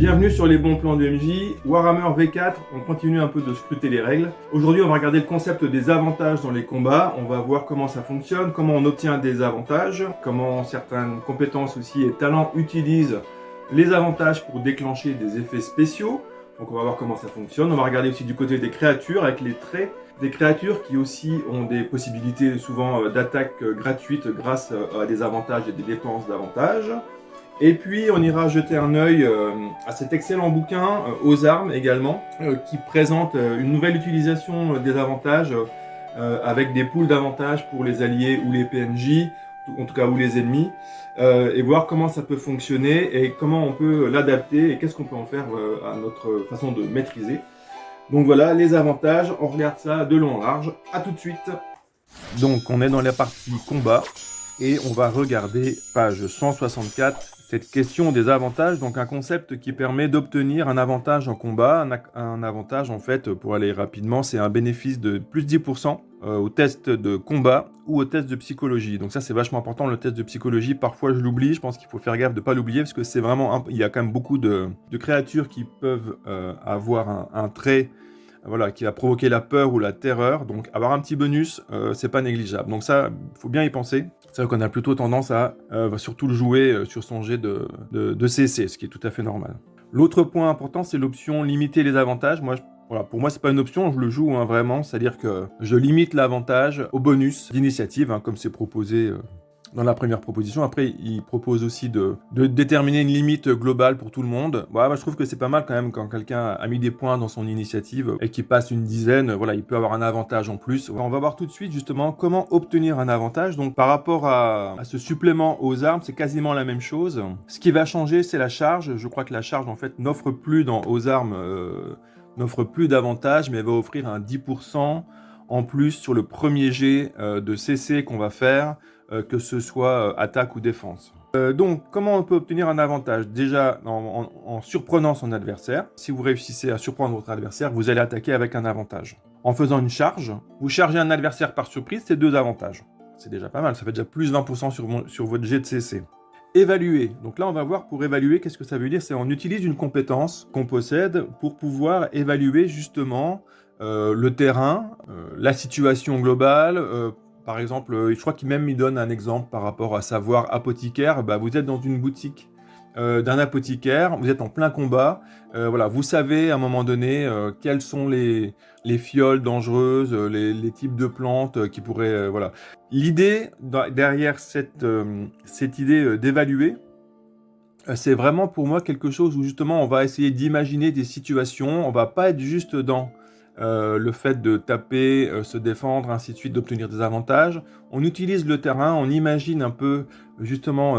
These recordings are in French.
Bienvenue sur les bons plans de MJ, Warhammer V4, on continue un peu de scruter les règles. Aujourd'hui on va regarder le concept des avantages dans les combats, on va voir comment ça fonctionne, comment on obtient des avantages, comment certaines compétences aussi et talents utilisent les avantages pour déclencher des effets spéciaux. Donc on va voir comment ça fonctionne, on va regarder aussi du côté des créatures avec les traits des créatures qui aussi ont des possibilités souvent d'attaque gratuite grâce à des avantages et des dépenses d'avantages. Et puis on ira jeter un œil à cet excellent bouquin aux armes également qui présente une nouvelle utilisation des avantages avec des pools d'avantages pour les alliés ou les PNJ, en tout cas ou les ennemis, et voir comment ça peut fonctionner et comment on peut l'adapter et qu'est-ce qu'on peut en faire à notre façon de maîtriser. Donc voilà, les avantages, on regarde ça de long en large. À tout de suite. Donc on est dans la partie combat et on va regarder page 164, cette question des avantages, donc un concept qui permet d'obtenir un avantage en combat. Un avantage en fait, pour aller rapidement, c'est un bénéfice de plus 10% au test de combat ou au test de psychologie. Donc ça c'est vachement important, le test de psychologie, parfois je l'oublie, je pense qu'il faut faire gaffe de ne pas l'oublier parce que c'est vraiment, il y a quand même beaucoup de créatures qui peuvent avoir un trait voilà, qui va provoquer la peur ou la terreur. Donc avoir un petit bonus, c'est pas négligeable. Donc ça, il faut bien y penser. C'est vrai qu'on a plutôt tendance à surtout le jouer sur son jet de CC, ce qui est tout à fait normal. L'autre point important, c'est l'option limiter les avantages. Voilà, pour moi, c'est pas une option, je le joue vraiment. C'est-à-dire que je limite l'avantage au bonus d'initiative, comme c'est proposé dans la première proposition. Après, il propose aussi de déterminer une limite globale pour tout le monde. Voilà, moi, je trouve que c'est pas mal quand même quand quelqu'un a mis des points dans son initiative et qu'il passe une dizaine. Voilà, il peut avoir un avantage en plus. On va voir tout de suite justement comment obtenir un avantage. Donc par rapport à ce supplément aux armes, c'est quasiment la même chose. Ce qui va changer, c'est la charge. Je crois que la charge en fait n'offre plus aux armes n'offre plus d'avantages, mais elle va offrir un 10% en plus sur le premier jet de CC qu'on va faire, que ce soit attaque ou défense. Donc, comment on peut obtenir un avantage? Déjà, en surprenant son adversaire. Si vous réussissez à surprendre votre adversaire, vous allez attaquer avec un avantage. En faisant une charge, vous chargez un adversaire par surprise, c'est 2 avantages. C'est déjà pas mal, ça fait déjà plus 20% sur votre jet de CC. Évaluer. Donc là, on va voir pour évaluer, qu'est-ce que ça veut dire? C'est on utilise une compétence qu'on possède pour pouvoir évaluer justement le terrain, la situation globale. Par exemple, je crois qu'il même donne un exemple par rapport à savoir apothicaire. Vous êtes dans une boutique d'un apothicaire, vous êtes en plein combat. Voilà, vous savez à un moment donné quelles sont les fioles dangereuses, les types de plantes qui pourraient... voilà. L'idée derrière cette idée d'évaluer, c'est vraiment pour moi quelque chose où justement on va essayer d'imaginer des situations, on va pas être juste dans le fait de taper, se défendre, ainsi de suite, d'obtenir des avantages. On utilise le terrain, on imagine un peu justement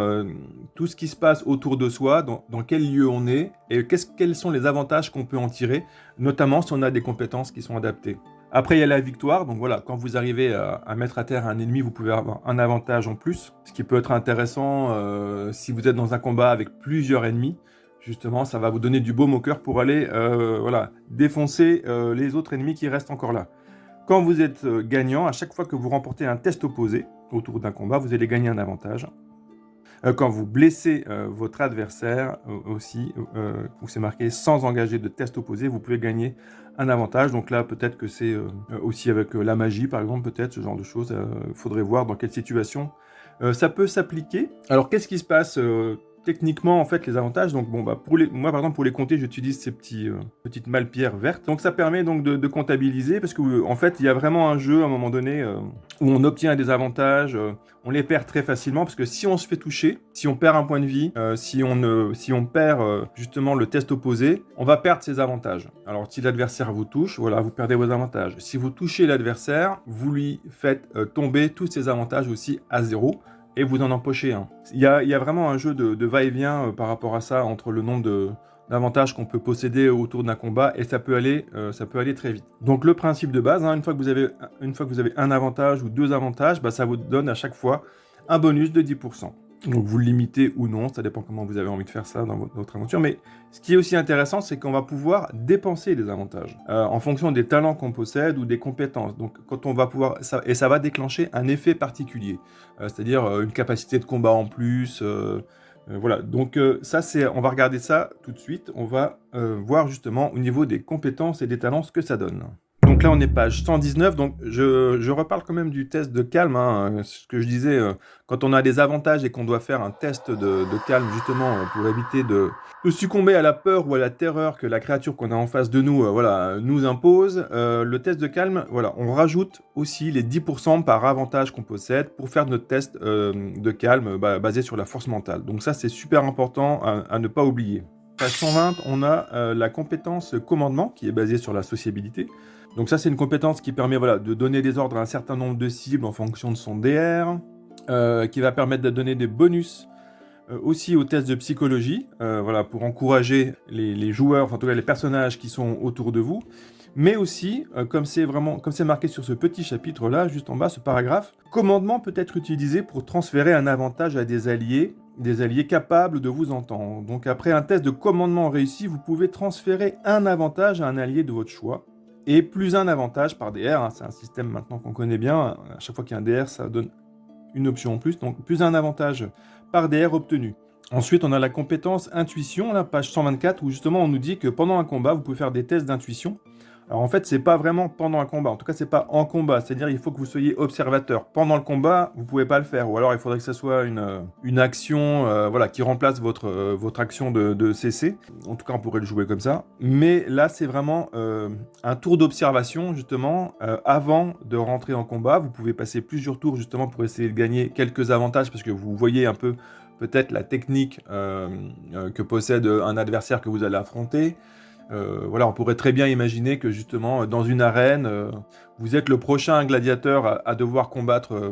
tout ce qui se passe autour de soi, dans quel lieu on est, et quels sont les avantages qu'on peut en tirer, notamment si on a des compétences qui sont adaptées. Après, il y a la victoire, donc voilà, quand vous arrivez à mettre à terre un ennemi, vous pouvez avoir un avantage en plus, ce qui peut être intéressant si vous êtes dans un combat avec plusieurs ennemis. Justement, ça va vous donner du baume au cœur pour aller voilà, défoncer les autres ennemis qui restent encore là. Quand vous êtes gagnant, à chaque fois que vous remportez un test opposé autour d'un combat, vous allez gagner un avantage. Quand vous blessez votre adversaire aussi, où c'est marqué sans engager de test opposé, vous pouvez gagner un avantage. Donc là, peut-être que c'est aussi avec la magie, par exemple, peut-être ce genre de choses. Il faudrait voir dans quelle situation ça peut s'appliquer. Alors, qu'est-ce qui se passe techniquement, en fait, les avantages, donc moi par exemple pour les compter, j'utilise ces petites mallepierres vertes. Donc ça permet donc de comptabiliser parce que en fait il y a vraiment un jeu à un moment donné où on obtient des avantages, on les perd très facilement parce que si on se fait toucher, si on perd un point de vie, si on perd justement le test opposé, on va perdre ses avantages. Alors si l'adversaire vous touche, voilà, vous perdez vos avantages. Si vous touchez l'adversaire, vous lui faites tomber tous ses avantages aussi à 0. Et vous en empochez un. Il y a vraiment un jeu de va-et-vient par rapport à ça, entre le nombre d'avantages qu'on peut posséder autour d'un combat, et ça peut aller très vite. Donc le principe de base, une fois que vous avez un avantage ou 2 avantages, ça vous donne à chaque fois un bonus de 10%. Donc vous le limitez ou non, ça dépend comment vous avez envie de faire ça dans votre aventure. Mais ce qui est aussi intéressant, c'est qu'on va pouvoir dépenser des avantages en fonction des talents qu'on possède ou des compétences. Donc quand on va pouvoir, ça va déclencher un effet particulier, c'est-à-dire une capacité de combat en plus, Voilà, donc ça, on va regarder ça tout de suite. On va voir justement au niveau des compétences et des talents ce que ça donne. Donc là, on est page 119. Donc je reparle quand même du test de calme. Hein, ce que je disais, quand on a des avantages et qu'on doit faire un test de calme justement pour éviter de succomber à la peur ou à la terreur que la créature qu'on a en face de nous, voilà, nous impose. Le test de calme, voilà, on rajoute aussi les 10% par avantage qu'on possède pour faire notre test de calme basé sur la force mentale. Donc ça, c'est super important à ne pas oublier. Page 120, on a la compétence commandement qui est basée sur la sociabilité. Donc ça, c'est une compétence qui permet voilà, de donner des ordres à un certain nombre de cibles en fonction de son DR, qui va permettre de donner des bonus aussi aux tests de psychologie, voilà, pour encourager les joueurs, enfin en tout cas les personnages qui sont autour de vous. Mais aussi, comme c'est marqué sur ce petit chapitre-là, juste en bas, ce paragraphe, commandement peut être utilisé pour transférer un avantage à des alliés capables de vous entendre. Donc après un test de commandement réussi, vous pouvez transférer un avantage à un allié de votre choix. Et plus un avantage par DR, hein, c'est un système maintenant qu'on connaît bien, à chaque fois qu'il y a un DR, ça donne une option en plus, donc plus un avantage par DR obtenu. Ensuite, on a la compétence intuition, la page 124, où justement on nous dit que pendant un combat, vous pouvez faire des tests d'intuition. Alors en fait, c'est pas vraiment pendant un combat, en tout cas c'est pas en combat, c'est-à-dire il faut que vous soyez observateur. Pendant le combat, vous pouvez pas le faire, ou alors il faudrait que ça soit une action voilà, qui remplace votre action de CC. En tout cas, on pourrait le jouer comme ça. Mais là, c'est vraiment un tour d'observation, justement, avant de rentrer en combat. Vous pouvez passer plusieurs tours, justement, pour essayer de gagner quelques avantages, parce que vous voyez un peu peut-être la technique que possède un adversaire que vous allez affronter. Voilà, on pourrait très bien imaginer que justement dans une arène, vous êtes le prochain gladiateur à devoir combattre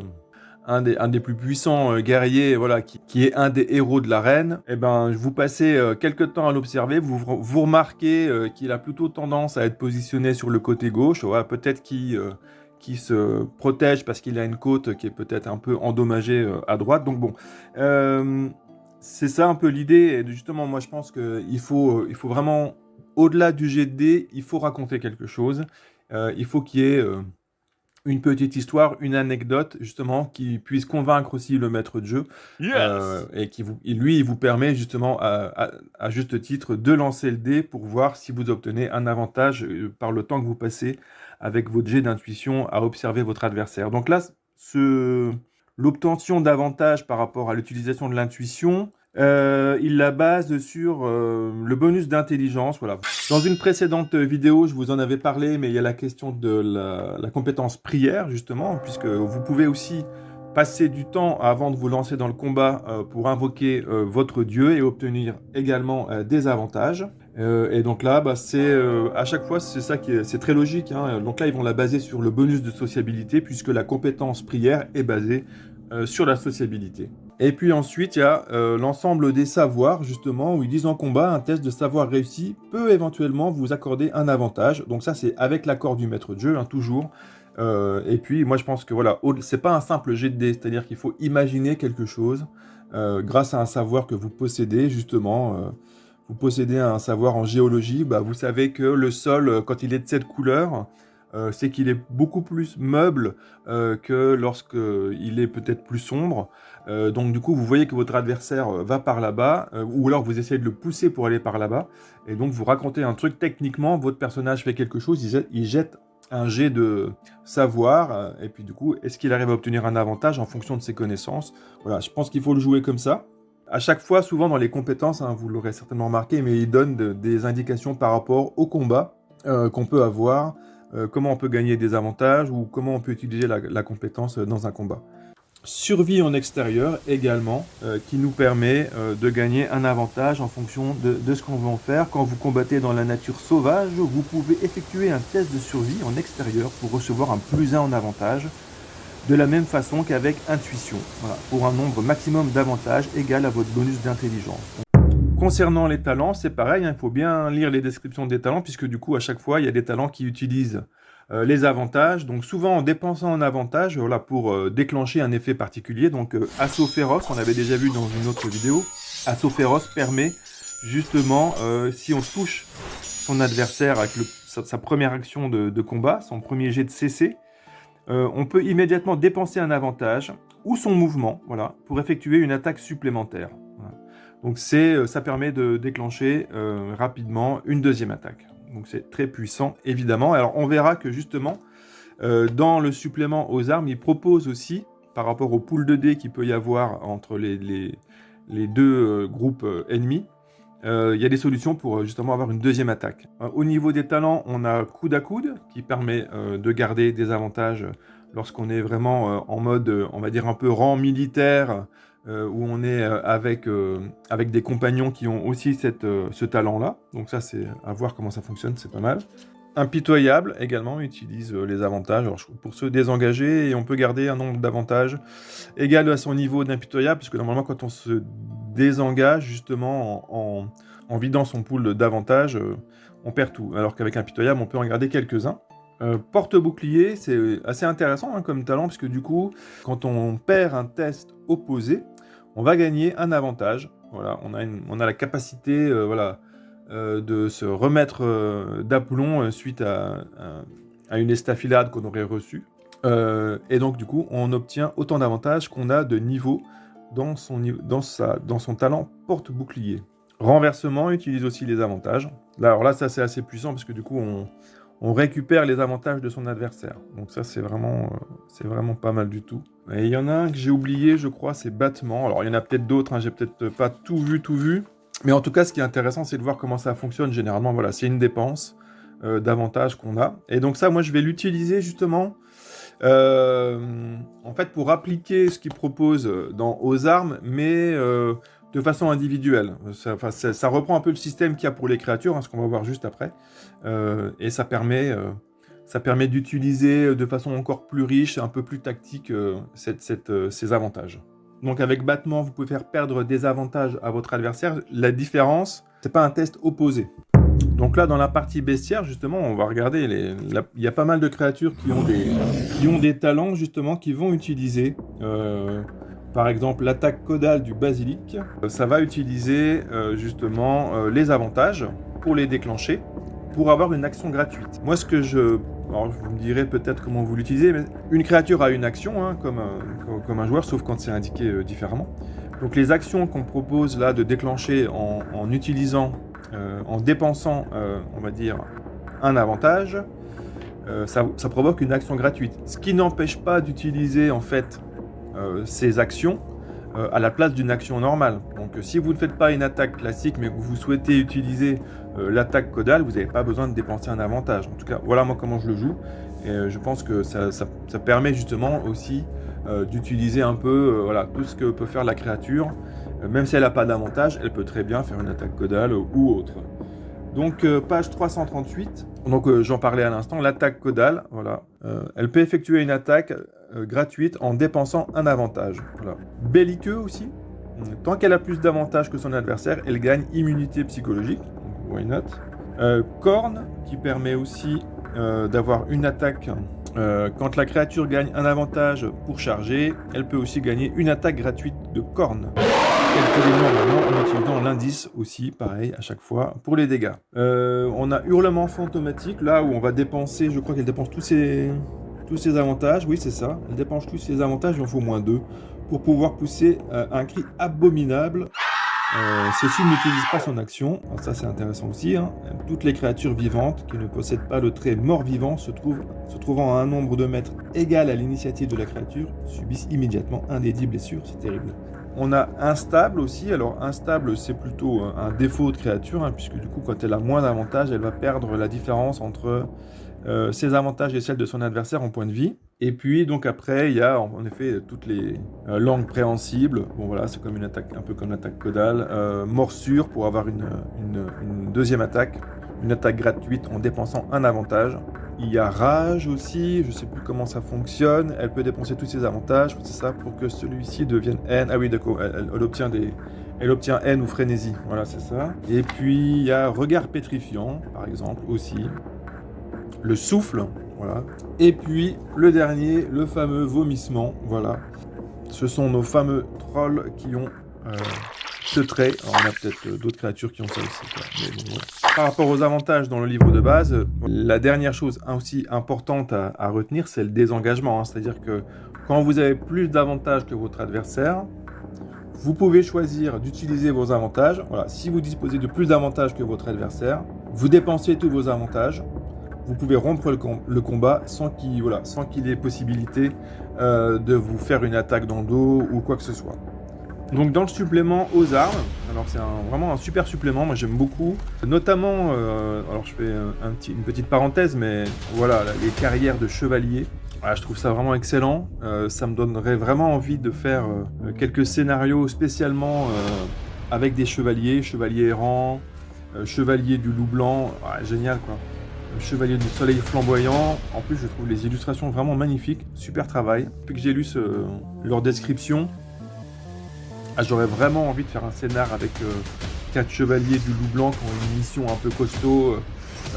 un des plus puissants guerriers, voilà, qui est un des héros de l'arène. Et ben, vous passez quelques temps à l'observer, vous remarquez qu'il a plutôt tendance à être positionné sur le côté gauche. Voilà, peut-être qu'il se protège parce qu'il a une côte qui est peut-être un peu endommagée à droite. Donc bon. C'est ça un peu l'idée, et justement moi je pense qu'il faut vraiment, au-delà du jet de dés, il faut raconter quelque chose, il faut qu'il y ait une petite histoire, une anecdote justement qui puisse convaincre aussi le maître de jeu, et lui il vous permet justement à juste titre de lancer le dé pour voir si vous obtenez un avantage par le temps que vous passez avec votre jet d'intuition à observer votre adversaire. Donc là, l'obtention d'avantages par rapport à l'utilisation de l'intuition, il la base sur le bonus d'intelligence. Voilà. Dans une précédente vidéo, je vous en avais parlé, mais il y a la question de la compétence prière, justement, puisque vous pouvez aussi passer du temps avant de vous lancer dans le combat pour invoquer votre dieu et obtenir également des avantages. Et donc là, à chaque fois, c'est ça c'est très logique. Hein. Donc là, ils vont la baser sur le bonus de sociabilité, puisque la compétence prière est basée sur la sociabilité. Et puis ensuite, il y a l'ensemble des savoirs, justement, où ils disent en combat, un test de savoir réussi peut éventuellement vous accorder un avantage. Donc ça, c'est avec l'accord du maître de jeu, hein, toujours. Et puis, moi, je pense que voilà, c'est pas un simple jet de dés, c'est-à-dire qu'il faut imaginer quelque chose grâce à un savoir que vous possédez, justement. Vous possédez un savoir en géologie, vous savez que le sol, quand il est de cette couleur, c'est qu'il est beaucoup plus meuble que lorsqu'il est peut-être plus sombre. Donc du coup, vous voyez que votre adversaire va par là-bas, ou alors vous essayez de le pousser pour aller par là-bas, et donc vous racontez un truc, techniquement, votre personnage fait quelque chose, il jette un jet de savoir, et puis du coup, est-ce qu'il arrive à obtenir un avantage en fonction de ses connaissances? Voilà, je pense qu'il faut le jouer comme ça. À chaque fois, souvent dans les compétences, hein, vous l'aurez certainement remarqué, mais il donne des indications par rapport au combat qu'on peut avoir, comment on peut gagner des avantages ou comment on peut utiliser la compétence dans un combat. Survie en extérieur également, qui nous permet de gagner un avantage en fonction de ce qu'on veut en faire. Quand vous combattez dans la nature sauvage, vous pouvez effectuer un test de survie en extérieur pour recevoir un +1 en avantage, de la même façon qu'avec intuition, voilà, pour un nombre maximum d'avantages égal à votre bonus d'intelligence. Concernant les talents, c'est pareil, hein, il faut bien lire les descriptions des talents, puisque du coup, à chaque fois, il y a des talents qui utilisent les avantages, donc souvent en dépensant un avantage, voilà, pour déclencher un effet particulier. Donc assaut féroce, on avait déjà vu dans une autre vidéo, assaut féroce permet justement, si on touche son adversaire avec sa première action de combat, son premier jet de CC, on peut immédiatement dépenser un avantage ou son mouvement, voilà, pour effectuer une attaque supplémentaire. Voilà. Donc ça permet de déclencher rapidement une deuxième attaque. Donc c'est très puissant, évidemment. Alors on verra que justement, dans le supplément aux armes, il propose aussi, par rapport au pool de dés qu'il peut y avoir entre les deux groupes ennemis, il y a des solutions pour justement avoir une deuxième attaque. Au niveau des talents, on a coude à coude, qui permet de garder des avantages lorsqu'on est vraiment en mode, on va dire, un peu rang militaire, où on est avec des compagnons qui ont aussi ce talent-là. Donc ça, c'est à voir comment ça fonctionne, c'est pas mal. Impitoyable, également, utilise les avantages pour se désengager, et on peut garder un nombre d'avantages égal à son niveau d'impitoyable, puisque normalement, quand on se désengage, justement, en vidant son pool d'avantages, on perd tout. Alors qu'avec impitoyable, on peut en garder quelques-uns. Porte-bouclier, c'est assez intéressant comme talent, puisque du coup, quand on perd un test opposé, on va gagner un avantage. Voilà, on a la capacité de se remettre d'aplomb suite à une estafilade qu'on aurait reçue. Et donc, du coup, on obtient autant d'avantages qu'on a de niveau dans son talent porte-bouclier. Renversement utilise aussi les avantages. Alors là, ça c'est assez puissant, parce que du coup, on récupère les avantages de son adversaire. Donc ça, c'est vraiment pas mal du tout. Et il y en a un que j'ai oublié, je crois, c'est battement. Alors il y en a peut-être d'autres, j'ai peut-être pas tout vu. Mais en tout cas, ce qui est intéressant, c'est de voir comment ça fonctionne. Généralement, voilà, c'est une dépense d'avantages qu'on a. Et donc ça, moi, je vais l'utiliser justement en fait pour appliquer ce qu'il propose aux armes, mais de façon individuelle. Ça reprend un peu le système qu'il y a pour les créatures, ce qu'on va voir juste après. Et ça permet d'utiliser de façon encore plus riche, un peu plus tactique, ces avantages. Donc avec battement, vous pouvez faire perdre des avantages à votre adversaire. La différence, c'est pas un test opposé. Donc là, dans la partie bestiaire, justement, on va regarder, il y a pas mal de créatures qui ont des talents, justement, qui vont utiliser, par exemple, l'attaque caudale du basilic. Ça va utiliser, justement, les avantages pour les déclencher, pour avoir une action gratuite. Moi, alors, vous me direz peut-être comment vous l'utilisez, mais une créature a une action, comme un joueur, sauf quand c'est indiqué différemment. Donc les actions qu'on propose là de déclencher en utilisant, en dépensant, on va dire, un avantage, ça provoque une action gratuite. Ce qui n'empêche pas d'utiliser en fait ces actions à la place d'une action normale. Donc si vous ne faites pas une attaque classique, mais que vous souhaitez utiliser l'attaque caudale, vous n'avez pas besoin de dépenser un avantage. En tout cas, voilà moi comment je le joue. Et je pense que ça permet justement aussi d'utiliser un peu tout ce que peut faire la créature. Même si elle n'a pas d'avantage, elle peut très bien faire une attaque caudale ou autre. Donc page 338, donc j'en parlais à l'instant, l'attaque caudale, voilà. Elle peut effectuer une attaque gratuite en dépensant un avantage. Voilà. Belliqueux aussi, tant qu'elle a plus d'avantages que son adversaire, elle gagne immunité psychologique, why not. Corne, qui permet aussi d'avoir une attaque, quand la créature gagne un avantage pour charger, elle peut aussi gagner une attaque gratuite de corne. Quelques éléments normalement en utilisant l'indice aussi, pareil à chaque fois, pour les dégâts. On a hurlement fantomatique, là où on va dépenser, je crois qu'elle dépense tous ses avantages, oui c'est ça, elle dépense tous ses avantages, il en faut moins 2, pour pouvoir pousser un cri abominable. Ceci n'utilise pas son action, alors ça c'est intéressant aussi, Toutes les créatures vivantes qui ne possèdent pas le trait mort-vivant se trouvant à un nombre de mètres égal à l'initiative de la créature subissent immédiatement un des 10 blessures, c'est terrible. On a instable aussi, alors instable c'est plutôt un défaut de créature, puisque du coup quand elle a moins d'avantages, elle va perdre la différence entre ses avantages et celles de son adversaire en point de vie. Et puis donc après il y a en effet toutes les langues préhensibles, bon voilà c'est comme une attaque, un peu comme l'attaque caudale, morsure pour avoir une deuxième attaque, une attaque gratuite en dépensant un avantage. Il y a rage aussi, je ne sais plus comment ça fonctionne, elle peut dépenser tous ses avantages, c'est ça, pour que celui-ci devienne haine. Ah oui d'accord, elle obtient haine ou frénésie, voilà c'est ça. Et puis il y a regard pétrifiant par exemple aussi, le souffle, voilà. Et puis le dernier, le fameux vomissement, voilà. Ce sont nos fameux trolls qui ont ce trait. Alors on a peut-être d'autres créatures qui ont ça aussi, quoi. Mais bon, voilà. Par rapport aux avantages dans le livre de base, la dernière chose aussi importante à retenir, c'est le désengagement. C'est-à-dire que quand vous avez plus d'avantages que votre adversaire, Vous pouvez choisir d'utiliser vos avantages. Voilà, si vous disposez de plus d'avantages que votre adversaire, vous dépensez tous vos avantages. Vous pouvez rompre le combat sans qu'il ait possibilité de vous faire une attaque dans le dos ou quoi que ce soit. Donc dans le supplément aux armes, alors c'est vraiment un super supplément, moi j'aime beaucoup, notamment, alors je fais une petite parenthèse, mais voilà, les carrières de chevalier, voilà, je trouve ça vraiment excellent, ça me donnerait vraiment envie de faire quelques scénarios spécialement avec des chevaliers errants, chevalier du loup blanc, ouais, génial quoi. Chevalier du soleil flamboyant, en plus je trouve les illustrations vraiment magnifiques, super travail. Depuis que j'ai lu leur description, j'aurais vraiment envie de faire un scénar avec 4 chevaliers du loup blanc qui ont une mission un peu costaud.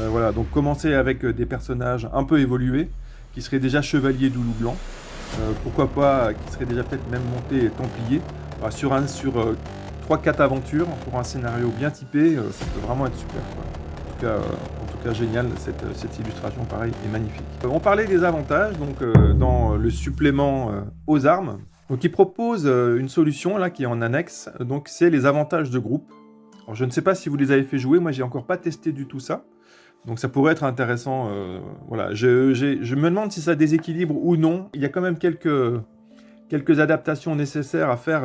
Voilà, donc commencer avec des personnages un peu évolués, qui seraient déjà chevaliers du loup blanc. Pourquoi pas, qui seraient déjà peut-être même montés templiers. Voilà, sur 3-4 aventures, pour un scénario bien typé, ça peut vraiment être super, quoi. En tout cas, génial, cette illustration, pareil, est magnifique. On parlait des avantages, donc dans le supplément aux armes. Donc il propose une solution là qui est en annexe, donc c'est les avantages de groupe. Alors je ne sais pas si vous les avez fait jouer, moi j'ai encore pas testé du tout ça, donc ça pourrait être intéressant. Voilà, je me demande si ça déséquilibre ou non. Il y a quand même quelques adaptations nécessaires à faire.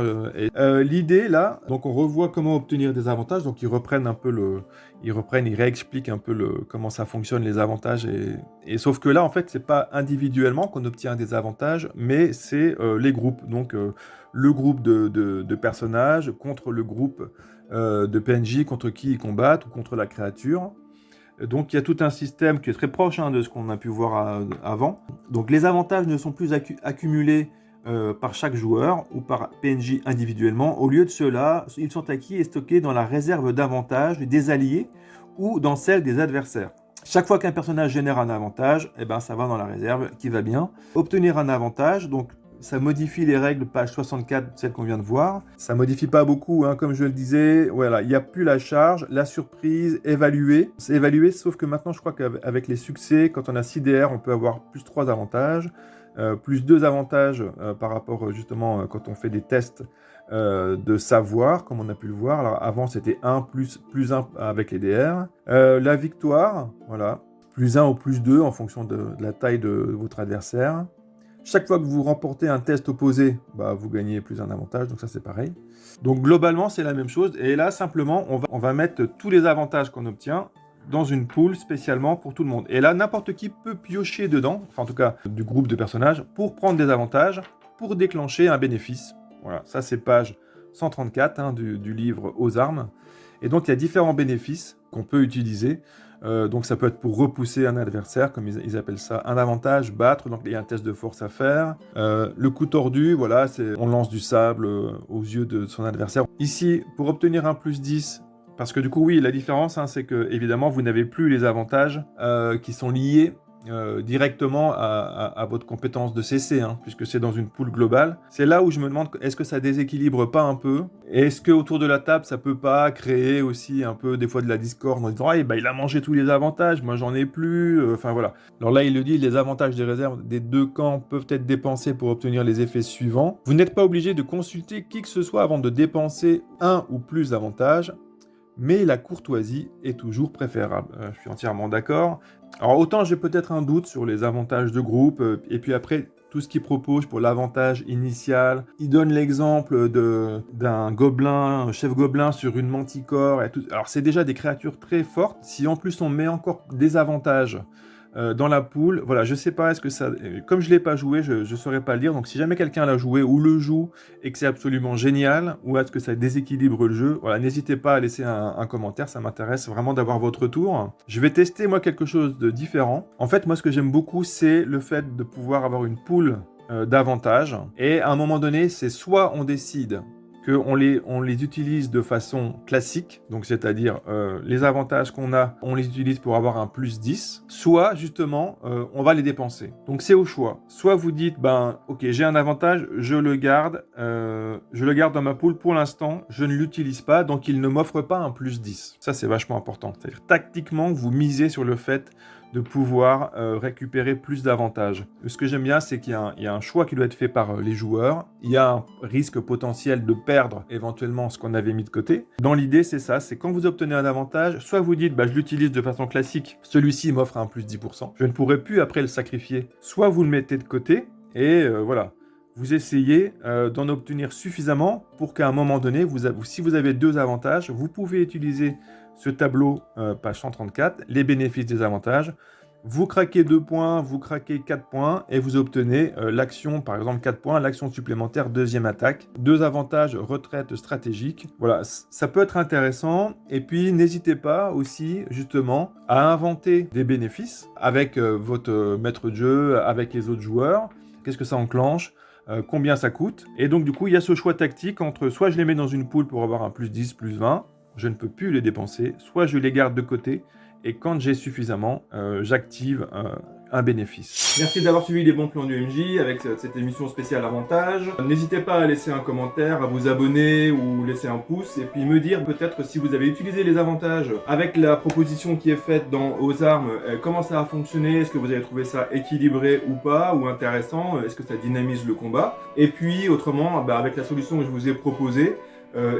L'idée là, donc on revoit comment obtenir des avantages, donc ils réexpliquent un peu comment ça fonctionne les avantages, et sauf que là en fait c'est pas individuellement qu'on obtient des avantages, mais c'est les groupes, donc le groupe de personnages contre le groupe de PNJ contre qui ils combattent ou contre la créature. Donc il y a tout un système qui est très proche de ce qu'on a pu voir avant. Donc les avantages ne sont plus accumulés par chaque joueur ou par PNJ individuellement. Au lieu de cela, ils sont acquis et stockés dans la réserve d'avantages des alliés ou dans celle des adversaires. Chaque fois qu'un personnage génère un avantage, ça va dans la réserve qui va bien. Obtenir un avantage, donc ça modifie les règles, page 64, celle qu'on vient de voir. Ça modifie pas beaucoup, comme je le disais. Voilà, il n'y a plus la charge, la surprise, évaluer. C'est évaluer, sauf que maintenant, je crois qu'avec les succès, quand on a 6 DR, on peut avoir plus 3 avantages. Plus 2 avantages par rapport justement quand on fait des tests de savoir, comme on a pu le voir. Alors avant c'était 1 plus 1 avec les DR. La victoire, voilà, plus 1 ou plus 2 en fonction de la taille de votre adversaire. Chaque fois que vous remportez un test opposé, vous gagnez plus un avantage, donc ça c'est pareil. Donc globalement c'est la même chose, et là simplement on va mettre tous les avantages qu'on obtient dans une pool spécialement pour tout le monde. Et là, n'importe qui peut piocher dedans, enfin en tout cas du groupe de personnages, pour prendre des avantages, pour déclencher un bénéfice. Voilà, ça c'est page 134 du livre aux armes. Et donc il y a différents bénéfices qu'on peut utiliser. Donc ça peut être pour repousser un adversaire, comme ils appellent ça, un avantage, battre, donc il y a un test de force à faire. Le coup tordu, voilà, on lance du sable aux yeux de son adversaire. Ici, pour obtenir un plus 10, parce que du coup, oui, la différence, c'est que, évidemment, vous n'avez plus les avantages qui sont liés directement à votre compétence de CC, puisque c'est dans une pool globale. C'est là où je me demande, est-ce que ça déséquilibre pas un peu? Est-ce qu'autour de la table, ça peut pas créer aussi un peu, des fois, de la discorde en disant « il a mangé tous les avantages, moi j'en ai plus. » Enfin voilà. Alors là, il le dit, les avantages des réserves des deux camps peuvent être dépensés pour obtenir les effets suivants. Vous n'êtes pas obligé de consulter qui que ce soit avant de dépenser un ou plus d'avantages, mais la courtoisie est toujours préférable. Je suis entièrement d'accord. Alors autant j'ai peut-être un doute sur les avantages de groupe, et puis après tout ce qu'il propose pour l'avantage initial. Il donne l'exemple d'un gobelin, un chef gobelin sur une manticore. Et tout. Alors c'est déjà des créatures très fortes. Si en plus on met encore des avantages dans la pool, voilà, je sais pas, est-ce que ça... Comme je l'ai pas joué, je saurais pas le dire, donc si jamais quelqu'un l'a joué ou le joue et que c'est absolument génial, ou est-ce que ça déséquilibre le jeu, voilà, n'hésitez pas à laisser un commentaire, ça m'intéresse vraiment d'avoir votre retour. Je vais tester moi quelque chose de différent. En fait, moi ce que j'aime beaucoup, c'est le fait de pouvoir avoir une pool d'avantages, et à un moment donné, c'est soit on décide qu'on les utilise de façon classique, donc c'est-à-dire les avantages qu'on a, on les utilise pour avoir un plus 10, soit justement on va les dépenser. Donc c'est au choix. Soit vous dites, ok, j'ai un avantage, je le garde dans ma pool pour l'instant, je ne l'utilise pas, donc il ne m'offre pas un plus 10. Ça c'est vachement important. C'est-à-dire tactiquement, vous misez sur le fait de pouvoir récupérer plus d'avantages. Ce que j'aime bien, c'est qu'il y a un choix qui doit être fait par les joueurs. Il y a un risque potentiel de perdre éventuellement ce qu'on avait mis de côté. Dans l'idée, c'est ça, c'est quand vous obtenez un avantage, soit vous dites, je l'utilise de façon classique, celui-ci m'offre un plus 10%, je ne pourrai plus après le sacrifier. Soit vous le mettez de côté, et voilà. Vous essayez d'en obtenir suffisamment pour qu'à un moment donné, si vous avez 2 avantages, vous pouvez utiliser ce tableau, page 134, les bénéfices des avantages. Vous craquez 2 points, vous craquez 4 points et vous obtenez l'action, par exemple 4 points, l'action supplémentaire, deuxième attaque. 2 avantages, retraite stratégique. Voilà, ça peut être intéressant. Et puis, n'hésitez pas aussi, justement, à inventer des bénéfices avec votre maître de jeu, avec les autres joueurs. Qu'est-ce que ça enclenche ? Combien ça coûte. Et donc du coup, il y a ce choix tactique entre soit je les mets dans une pool pour avoir un plus 10, plus 20, je ne peux plus les dépenser, soit je les garde de côté, et quand j'ai suffisamment, j'active un bénéfice. Merci d'avoir suivi les bons plans du MJ avec cette émission spéciale avantage. N'hésitez pas à laisser un commentaire, à vous abonner ou laisser un pouce, et puis me dire peut-être si vous avez utilisé les avantages avec la proposition qui est faite dans Aux Armes, comment ça a fonctionné, est-ce que vous avez trouvé ça équilibré ou pas, ou intéressant, est-ce que ça dynamise le combat. Et puis autrement, avec la solution que je vous ai proposée,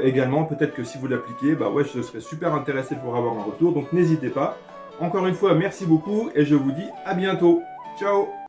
également, peut-être que si vous l'appliquez, je serais super intéressé pour avoir un retour, donc n'hésitez pas. Encore une fois, merci beaucoup et je vous dis à bientôt. Ciao!